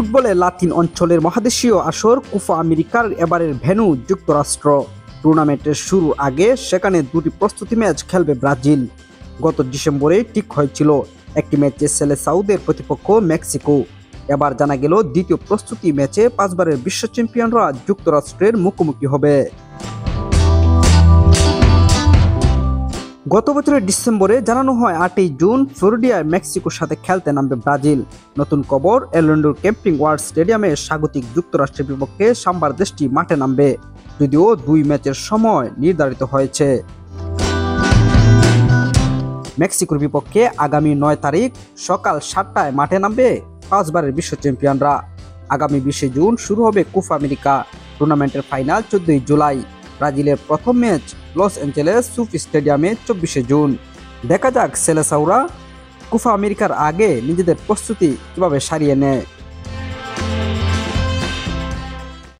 ফুটবলে লাতিন অঞ্চলের মহাদেশীয় আসর কোপা আমেরিকার এবারের ভেন্যু যুক্তরাষ্ট্র। টুর্নামেন্টের শুরুর আগে সেখানে দুটি প্রস্তুতি ম্যাচ খেলবে ব্রাজিল। গত ডিসেম্বরে ঠিক হয়েছিল একটি ম্যাচে সেলেসাউদের প্রতিপক্ষ মেক্সিকো। এবার জানা গেল দ্বিতীয় প্রস্তুতি ম্যাচে 5 বারের বিশ্ব চ্যাম্পিয়নরা যুক্তরাষ্ট্রের মুখোমুখি হবে। গত বছরের ডিসেম্বরে জানানো হয় 8ই জুন ফ্লোরিডায় মেক্সিকোর সাথে খেলতে নামবে ব্রাজিল। নতুন খবর, অরল্যান্ডোর ক্যাম্পিং ওয়ার্ল্ড স্টেডিয়ামে স্বাগতিক যুক্তরাষ্ট্রের বিপক্ষে সোমবার দেশটি মাঠে নামবে, যদিও 2 ম্যাচের সময় নির্ধারিত হয়েছে। মেক্সিকোর বিপক্ষে আগামী 9 তারিখ সকাল 7টায় মাঠে নামবে 5 বারের বিশ্ব চ্যাম্পিয়নরা। আগামী 20 জুন শুরু হবে কোপা আমেরিকা। টুর্নামেন্টের ফাইনাল 14 জুলাই। ব্রাজিলের প্রথম ম্যাচ লস অ্যাঞ্জেলেস সুফি স্টেডিয়ামে 24 জুন। দেখা যাক সেলেসাউরা কোপা আমেরিকার আগে নিজেদের প্রস্তুতি কিভাবে সারিয়ে নেয়।